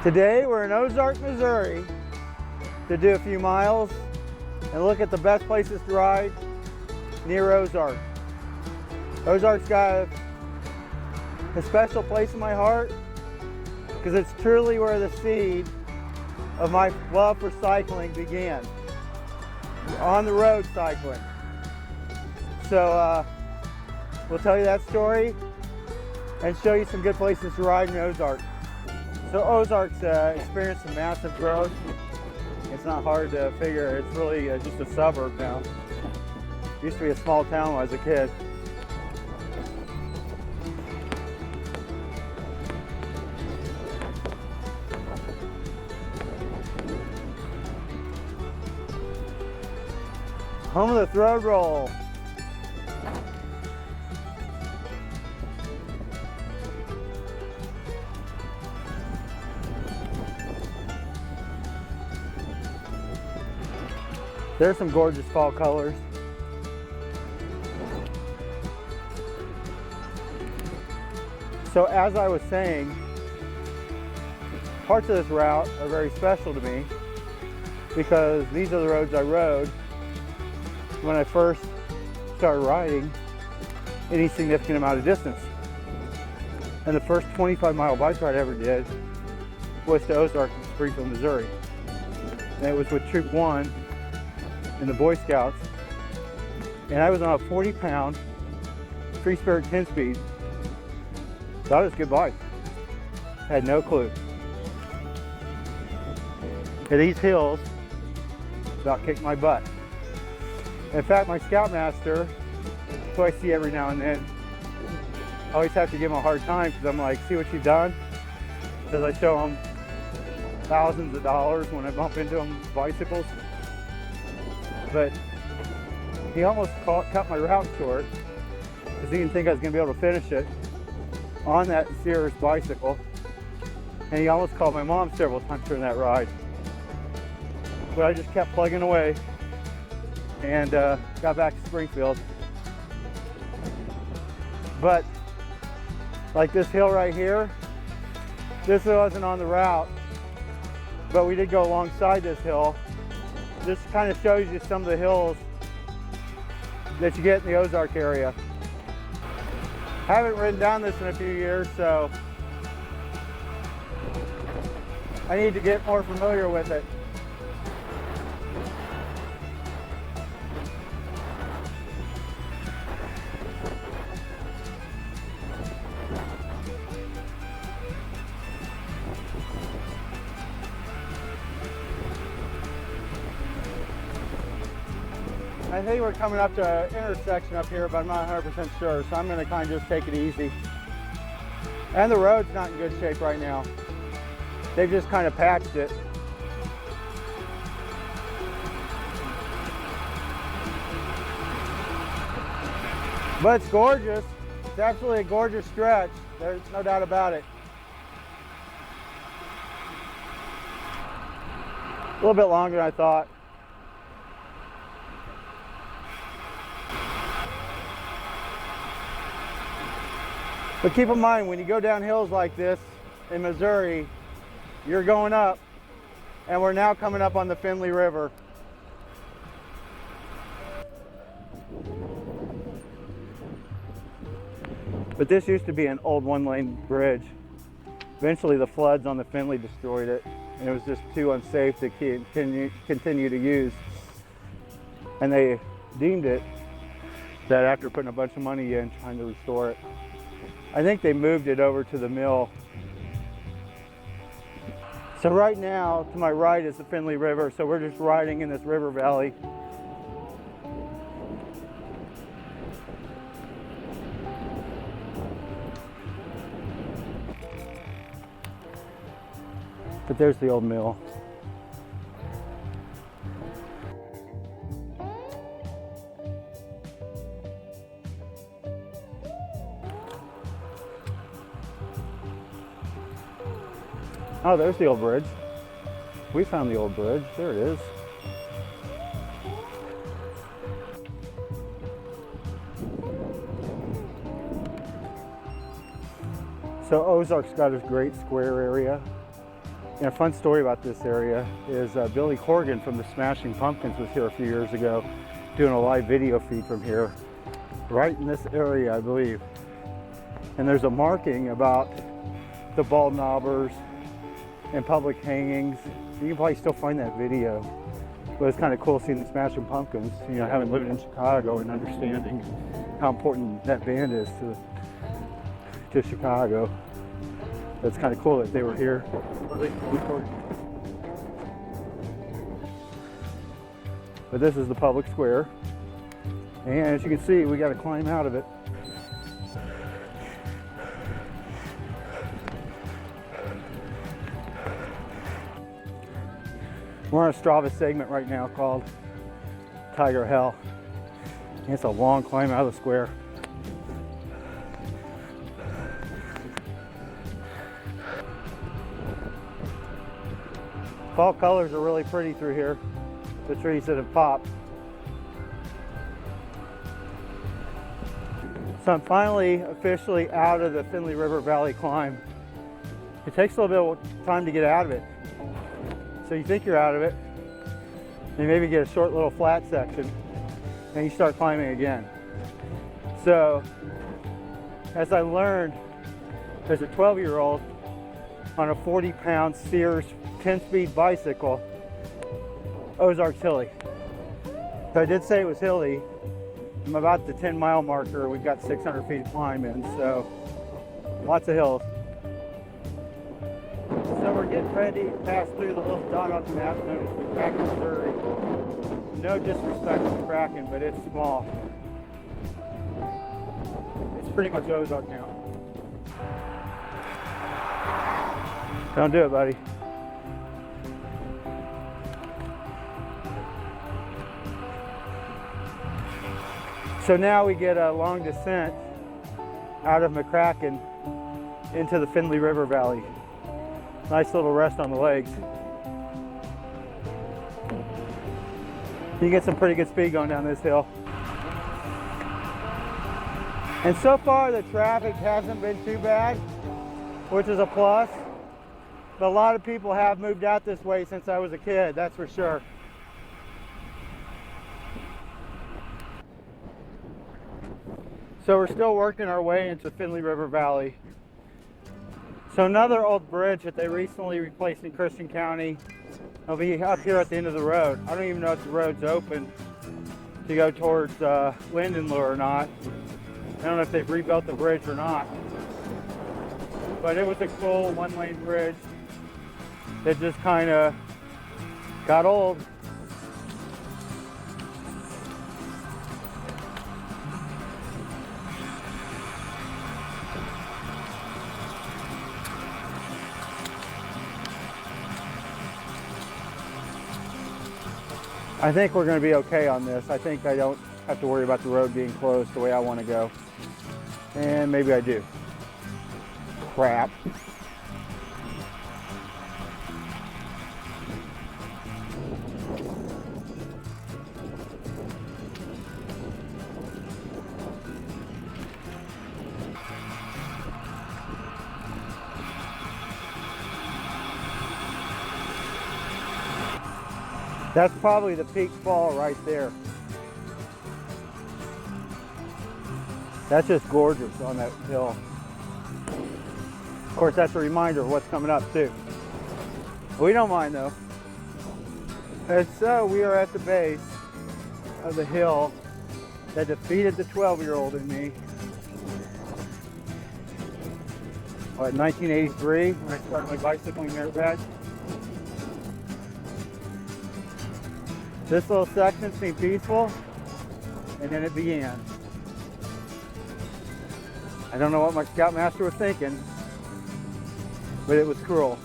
Today we're in Ozark, Missouri to do a few miles and look at the best places to ride near Ozark. Ozark's got a special place in my heart because it's truly where the seed of my love for cycling began. On the road cycling. So we'll tell you that story and show you some good places to ride in Ozark. So Ozark's experienced some massive growth. It's not hard to figure. It's really just a suburb now. It used to be a small town when I was a kid. Home of the throat roll. There's some gorgeous fall colors. So as I was saying, parts of this route are very special to me because these are the roads I rode when I first started riding any significant amount of distance. And the first 25-mile bike ride I ever did was to Ozark in Springfield, Missouri. And it was with Troop 1 in the Boy Scouts. And I was on a 40-pound Free Spirit 10 Speed. Thought it was a good bike. Had no clue. And these hills about kicked my butt. In fact, my Scoutmaster, who I see every now and then, I always have to give him a hard time because I'm like, see what you've done? Because I show him thousands of dollars when I bump into him with bicycles. But he almost cut my route short because he didn't think I was going to be able to finish it on that Sears bicycle. And he almost called my mom several times during that ride. But I just kept plugging away and got back to Springfield. But like this hill right here, this wasn't on the route, but we did go alongside this hill. This kind of shows you some of the hills that you get in the Ozark area. Haven't ridden down this in a few years, so I need to get more familiar with it. I think we're coming up to an intersection up here, but I'm not 100% sure, so I'm going to kind of just take it easy. And the road's not in good shape right now. They've just kind of patched it. But it's gorgeous. It's absolutely a gorgeous stretch. There's no doubt about it. A little bit longer than I thought. But keep in mind, when you go down hills like this in Missouri, you're going up, and we're now coming up on the Finley River. But this used to be an old one-lane bridge. Eventually the floods on the Finley destroyed it, and it was just too unsafe to continue to use. And they deemed it that after putting a bunch of money in trying to restore it, I think they moved it over to the mill. So right now, to my right is the Finley River, so we're just riding in this river valley. But there's the old mill. Oh, there's the old bridge. We found the old bridge. There it is. So Ozark's got this great square area. And a fun story about this area is Billy Corgan from the Smashing Pumpkins was here a few years ago doing a live video feed from here, right in this area, I believe. And there's a marking about the bald knobbers and public hangings. You can probably still find that video. But it's kind of cool seeing the Smashing Pumpkins, you know, having lived in Chicago and understanding how important that band is to Chicago. It's kind of cool that they were here. But this is the public square. And as you can see, we got to climb out of it. We're on a Strava segment right now called Tiger Hell. And it's a long climb out of the square. Fall colors are really pretty through here. The trees that have popped. So I'm finally officially out of the Findlay River Valley climb. It takes a little bit of time to get out of it. So you think you're out of it, you maybe get a short little flat section, and you start climbing again. So, as I learned as a 12-year-old on a 40-pound Sears 10-speed bicycle, Ozark's hilly. So I did say it was hilly. I'm about the 10-mile marker. We've got 600 feet of climb in, so lots of hills. So we're getting ready to pass through the little dot on the map known as McCracken, Missouri. No disrespect to McCracken, but it's small. It's pretty much Ozark now. Don't do it, buddy. So now we get a long descent out of McCracken into the Findlay River Valley. Nice little rest on the legs. You get some pretty good speed going down this hill. And so far the traffic hasn't been too bad, which is a plus. But a lot of people have moved out this way since I was a kid, that's for sure. So we're still working our way into Findlay River Valley. So another old bridge that they recently replaced in Christian County will be up here at the end of the road. I don't even know if the road's open to go towards Lindenlure or not. I don't know if they've rebuilt the bridge or not. But it was a cool one-lane bridge that just kind of got old. I think we're going to be okay on this. I think I don't have to worry about the road being closed the way I want to go. And maybe I do. Crap. That's probably the peak fall right there. That's just gorgeous on that hill. Of course, that's a reminder of what's coming up too. We don't mind though. And so we are at the base of the hill that defeated the 12-year-old in me. What, 1983 when I started my bicycling merit badge. This little section seemed peaceful, and then it began. I don't know what my scoutmaster was thinking, but it was cruel.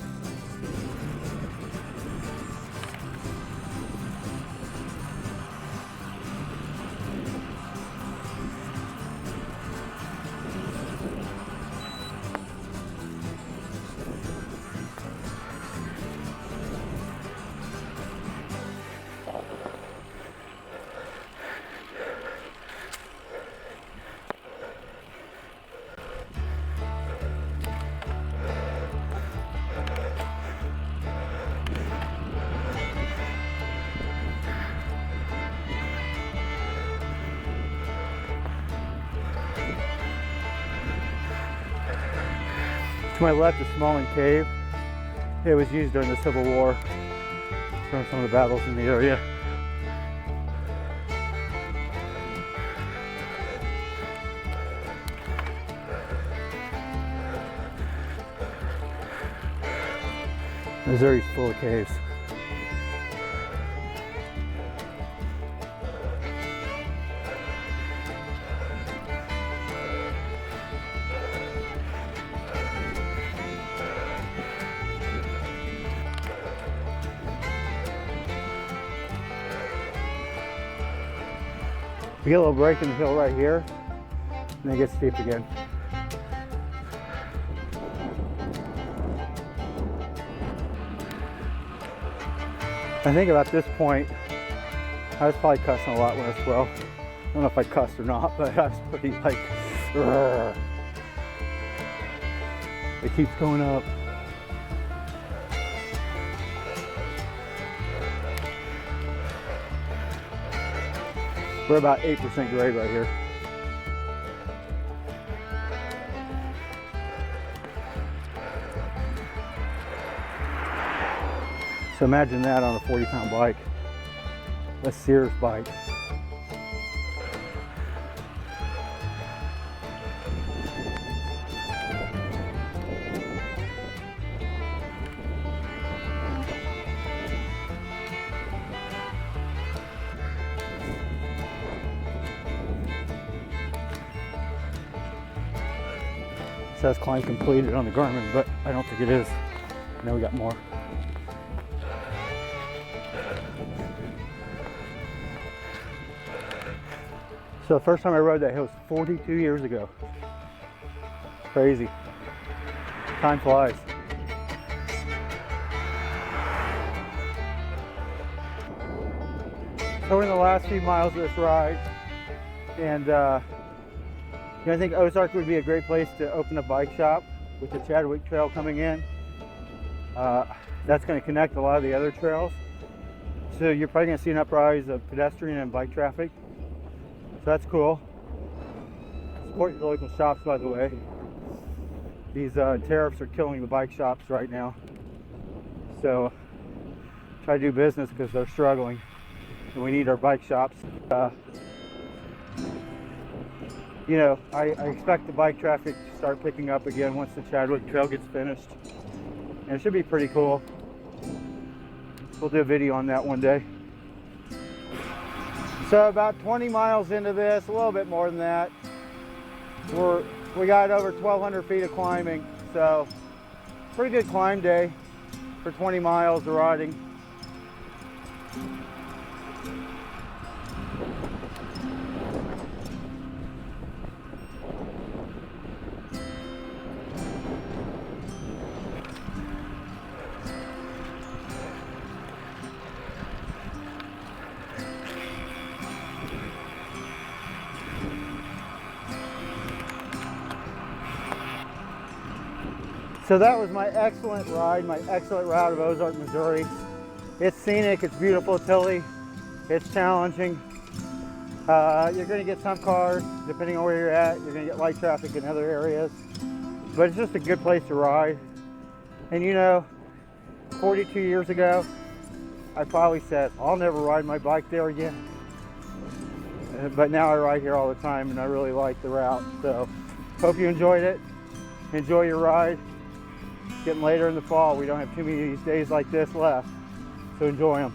To my left is Smalling Cave. It was used during the Civil War, during some of the battles in the area. Missouri's full of caves. We get a little break in the hill right here, and then it gets steep again. I think about this point, I was probably cussing a lot less well. I don't know if I cussed or not, but I was pretty like, "Rrr." It keeps going up. We're about 8% grade right here. So imagine that on a 40-pound bike, a Sears bike. It says climb completed on the Garmin, but I don't think it is. Now we got more. So the first time I rode that hill was 42 years ago. Crazy. Time flies. So we're in the last few miles of this ride, and I think Ozark would be a great place to open a bike shop with the Chadwick Trail coming in. That's going to connect a lot of the other trails. So you're probably going to see an uprise of pedestrian and bike traffic. So that's cool. Support your local shops, by the way. These tariffs are killing the bike shops right now. So try to do business because they're struggling. And we need our bike shops. I expect the bike traffic to start picking up again once the Chadwick Trail gets finished. And it should be pretty cool. We'll do a video on that one day. So about 20 miles into this, a little bit more than that, we got over 1,200 feet of climbing. So pretty good climb day for 20 miles of riding. So that was my excellent ride, my excellent route of Ozark, Missouri. It's scenic, it's beautiful, it's hilly, it's challenging. You're going to get some cars, depending on where you're at. You're going to get light traffic in other areas. But it's just a good place to ride. And 42 years ago, I probably said, I'll never ride my bike there again. But now I ride here all the time, and I really like the route. So hope you enjoyed it. Enjoy your ride. Getting later in the fall, we don't have too many days like this left, so enjoy them.